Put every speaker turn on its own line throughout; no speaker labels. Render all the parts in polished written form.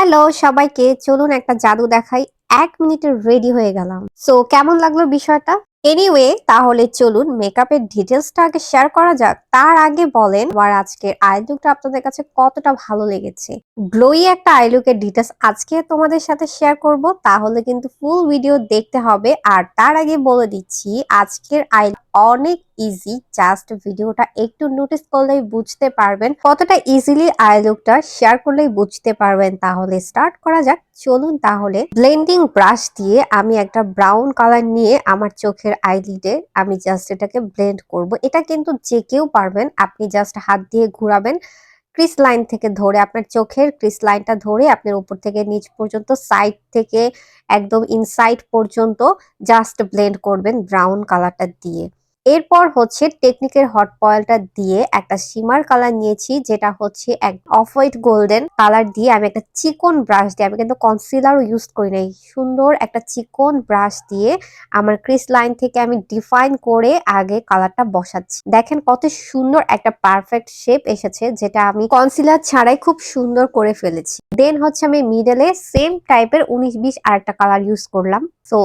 Hello সবাইকে, চলুন একটা জাদু দেখাই। ১ মিনিটে রেডি হয়ে গেলাম। সো কেমন লাগলো বিষয়টা? এনিওয়ে, তাহলে চলুন মেকআপের ডিটেইলসটা আগে শেয়ার করা যাক। তার আগে বলেন আমার আজকের আই লুকটা আপনাদের কাছে কতটা ভালো লেগেছে। গ্লোই একটা আই লুকের ডিটেইলস আজকে তোমাদের সাথে শেয়ার করব, তাহলে কিন্তু ফুল ভিডিও দেখতে হবে। আর তার আগে বলে দিচ্ছি আজকের আই অনেক ইজি, জাস্ট ভিডিওটা একটু নোটিস করলেই বুঝতে পারবেন, কতটা ইজিলি আই লুকটা শেয়ার করলেই বুঝতে পারবেন। তাহলে স্টার্ট করা যাক। চলুন তাহলে ব্লেন্ডিং ব্রাশ দিয়ে আমি একটা ব্রাউন কালার নিয়ে আমার চোখের আইলিডে আমি জাস্ট এটাকে ব্লেন্ড করব। এটা কিন্তু যে কেউ পারবেন, আপনি জাস্ট হাত দিয়ে ঘোরাবেন, ক্রিস লাইন থেকে ধরে আপনার চোখের ক্রিস লাইনটা ধরে আপনার উপর থেকে নিচ পর্যন্ত, সাইড থেকে একদম ইনসাইড পর্যন্ত জাস্ট ব্লেন্ড করবেন ব্রাউন কালারটা দিয়ে। এরপর হচ্ছে টেকনিকের হট পয়েলটা দিয়ে একটা শিমার কালার নিয়েছি, যেটা হচ্ছে এক অফ হোয়াইট গোল্ডেন কালার দিয়ে আমি একটা চিকন ব্রাশ দিয়ে, আমি কিন্তু কনসিলারও ইউজ করি নাই, সুন্দর একটা চিকন ব্রাশ দিয়ে আমার ক্রিস লাইন থেকে আমি ডিফাইন করে আগে কালারটা বসাচ্ছি। দেখেন কত সুন্দর একটা পারফেক্ট শেপ এসেছে, যেটা আমি কনসিলার ছাড়াই খুব সুন্দর করে ফেলেছি। দেন হচ্ছে আমি মিডলে সেম টাইপের 19-20 আরেকটা কালার ইউজ করলাম। সো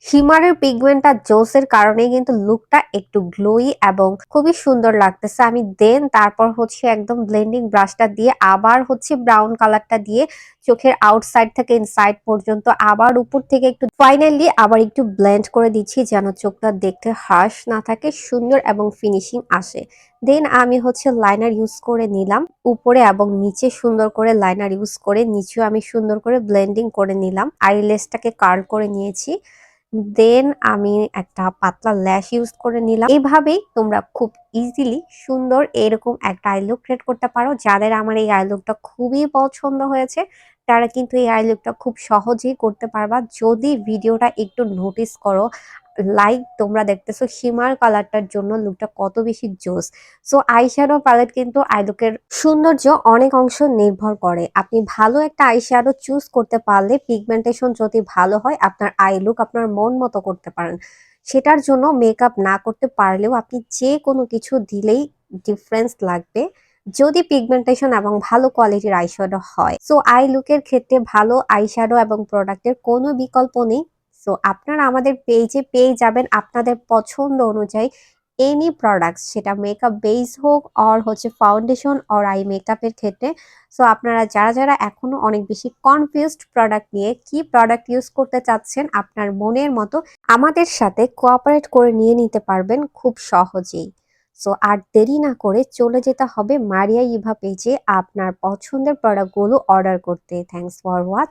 শিমারের পিগমেন্টটা জোসের কারণে কিন্তু লুকটা একটু গ্লোই এবং খুবই সুন্দর লাগতেছে। আমি দেন তারপর হচ্ছে একদম ব্লেন্ডিং ব্রাশটা দিয়ে আবার হচ্ছে ব্রাউন কালারটা দিয়ে চোখের আউটসাইড থেকে ইনসাইড পর্যন্ত আবার উপর থেকে একটু ফাইনালি আবার একটু ব্লেন্ড করে দিচ্ছি, যেন চোখটা দেখতে হার্শ না থাকে, সুন্দর এবং ফিনিশিং আসে। দেন আমি হচ্ছে লাইনার ইউজ করে নিলাম উপরে এবং নিচে, সুন্দর করে লাইনার ইউজ করে নিচেও আমি সুন্দর করে ব্লেন্ডিং করে নিলাম, আইলেসটাকে কার্ল করে নিয়েছি। দেন আমি একটা পাতলা ল্যাশ ইউজ করে নিলাম। এভাবেই তোমরা খুব ইজিলি সুন্দর এরকম একটা আই লুক ক্রিয়েট করতে পারো। যাদের আমার এই আই লুকটা খুবই পছন্দ হয়েছে, তারা কিন্তু এই আই লুকটা খুব সহজেই করতে পারবা যদি ভিডিওটা একটু নোটিস করো। লাইক তোমরা দেখতেছো শিমার কালারটার জন্য লুকটা কত বেশি জোস। সো আইশ্যাডো প্যালেট কিন্তু আই লুকের সৌন্দর্য অনেক অংশ নির্ভর করে। আপনি ভালো একটা আইশ্যাডো চুজ করতে পারলে, পিগমেন্টেশন যদি ভালো হয়, আপনার আই লুক আপনার মন মতো করতে পারেন। সেটার জন্য মেকআপ না করতে পারলেও আপনি যে কোনো কিছু দিলেই ডিফারেন্স লাগবে, যদি পিগমেন্টেশন এবং ভালো কোয়ালিটির আইশ্যাডো হয়। সো আই লুকের ক্ষেত্রে ভালো আইশ্যাডো এবং প্রোডাক্টের কোনো বিকল্প নেই। সো আপনারা আমাদের পেজে পেয়ে যাবেন আপনাদের পছন্দ অনুযায়ী এনি প্রোডাক্টস, সেটা মেকআপ বেস হোক আর হচ্ছে ফাউন্ডেশন আর আই মেকআপের ক্ষেত্রে। সো আপনারা যারা যারা এখনো অনেক বেশি কনফিউজড প্রোডাক্ট নিয়ে, কি প্রোডাক্ট ইউজ করতে চাচ্ছেন আপনার মনের মতো, আমাদের সাথে কোঅপারেট করে নিয়ে নিতে পারবেন খুব সহজেই। সো আর দেরি না করে চলে যেতে হবে মারিয়া ইভা পেজে আপনার পছন্দের প্রোডাক্টগুলো অর্ডার করতে। Thanks for watch.